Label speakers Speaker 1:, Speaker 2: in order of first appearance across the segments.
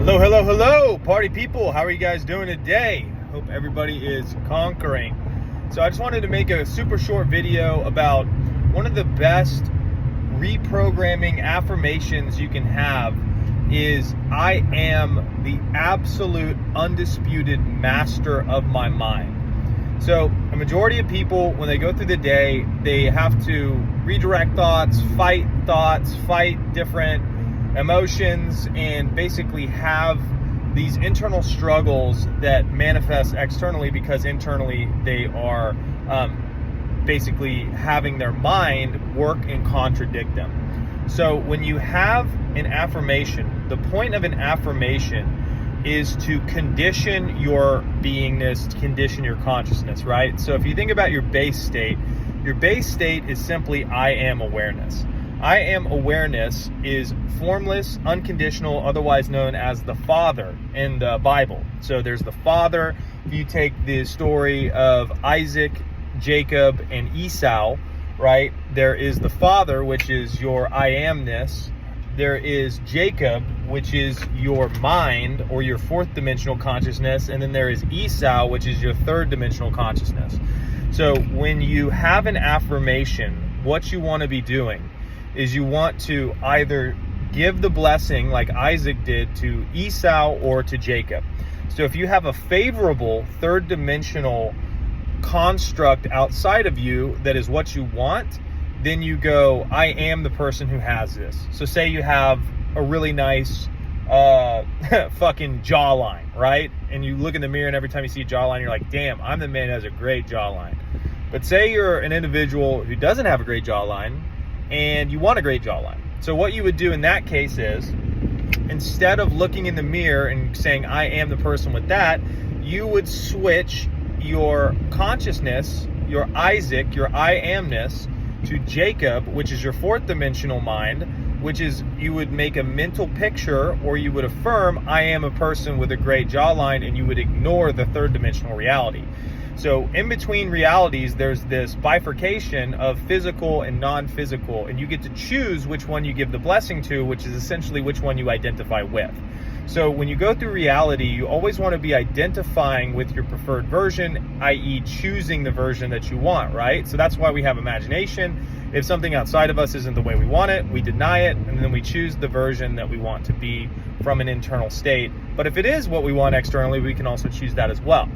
Speaker 1: Hello, hello, hello, party people. How are you guys doing today? Hope everybody is conquering. So I just wanted to make a super short video about one of the best reprogramming affirmations you can have is I am the absolute undisputed master of my mind. So a majority of people, when they go through the day, they have to redirect thoughts, fight different emotions, and basically have these internal struggles that manifest externally because internally they are basically having their mind work and contradict them. So when you have an affirmation, the point of an affirmation is to condition your beingness, to condition your consciousness, right? So if you think about your base state is simply I am awareness. I am awareness is formless, unconditional, otherwise known as the Father in the Bible. So there's the Father. If you take the story of Isaac, Jacob, and Esau, right? There is the Father, which is your I amness. There is Jacob, which is your mind or your fourth dimensional consciousness. And then there is Esau, which is your third dimensional consciousness. So when you have an affirmation, what you want to be doing is you want to either give the blessing like Isaac did to Esau or to Jacob. So if you have a favorable third dimensional construct outside of you that is what you want, then you go, I am the person who has this. So say you have a really nice fucking jawline, right? And you look in the mirror and every time you see a jawline, you're like, damn, I'm the man who has a great jawline. But say you're an individual who doesn't have a great jawline and you want a great jawline. So what you would do in that case is, instead of looking in the mirror and saying, I am the person with that, you would switch your consciousness, your Isaac, your I amness, to Jacob, which is your fourth dimensional mind, which is you would make a mental picture or you would affirm, I am a person with a great jawline, and you would ignore the third dimensional reality. So in between realities, there's this bifurcation of physical and non-physical, and you get to choose which one you give the blessing to, which is essentially which one you identify with. So when you go through reality, you always want to be identifying with your preferred version, i.e. choosing the version that you want, right? So that's why we have imagination. If something outside of us isn't the way we want it, we deny it, and then we choose the version that we want to be from an internal state. But if it is what we want externally, we can also choose that as well.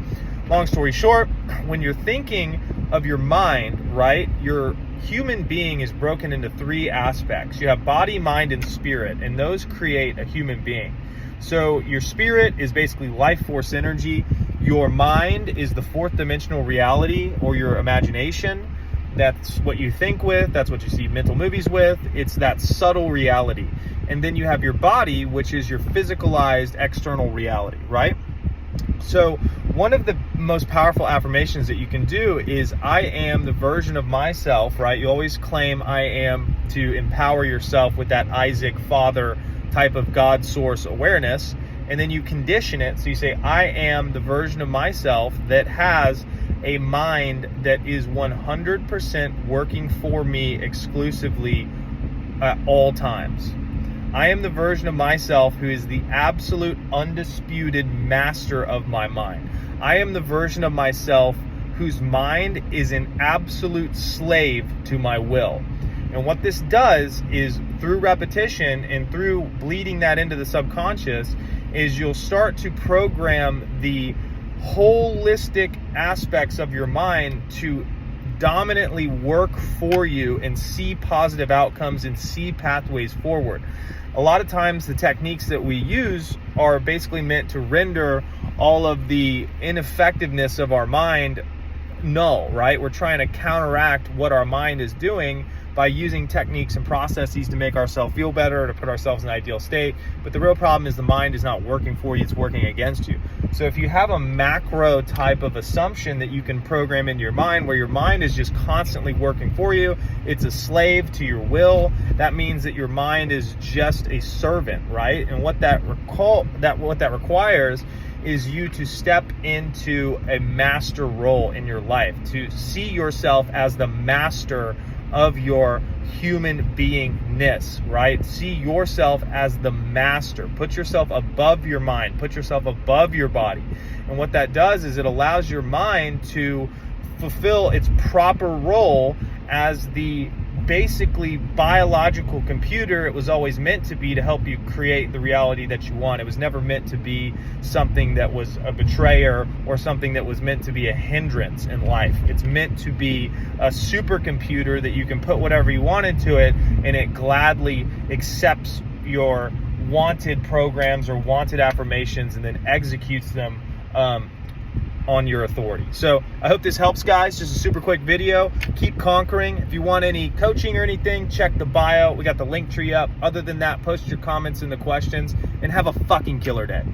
Speaker 1: Long story short, when you're thinking of your mind, right, your human being is broken into three aspects. You have body, mind, and spirit, and those create a human being. So your spirit is basically life force energy. Your mind is the fourth dimensional reality or your imagination. That's what you think with. That's what you see mental movies with. It's that subtle reality. And then you have your body, which is your physicalized external reality, right? So one of the most powerful affirmations that you can do is I am the version of myself, right? You always claim I am to empower yourself with that Isaac Father type of God source awareness, and then you condition it. So you say, I am the version of myself that has a mind that is 100% working for me exclusively at all times. I am the version of myself who is the absolute undisputed master of my mind. I am the version of myself whose mind is an absolute slave to my will. And what this does is, through repetition and through bleeding that into the subconscious, is you'll start to program the holistic aspects of your mind to dominantly work for you and see positive outcomes and see pathways forward. A lot of times the techniques that we use are basically meant to render all of the ineffectiveness of our mind null, right? We're trying to counteract what our mind is doing by using techniques and processes to make ourselves feel better, to put ourselves in an ideal state. But the real problem is the mind is not working for you, it's working against you. So if you have a macro type of assumption that you can program into your mind, where your mind is just constantly working for you, it's a slave to your will, that means that your mind is just a servant, right? And what that requires is you to step into a master role in your life, to see yourself as the master of your human beingness, right? See yourself as the master. Put yourself above your mind. Put yourself above your body. And what that does is it allows your mind to fulfill its proper role as the basically biological computer it was always meant to be, to help you create the reality that you want. It was never meant to be something that was a betrayer or something that was meant to be a hindrance in life. It's meant to be a supercomputer that you can put whatever you want into it, and it gladly accepts your wanted programs or wanted affirmations and then executes them on your authority. So I hope this helps, guys. Just a super quick video. Keep conquering. If you want any coaching or anything, check the bio. We got the link tree up. Other than that, post your comments and the questions, and have a fucking killer day.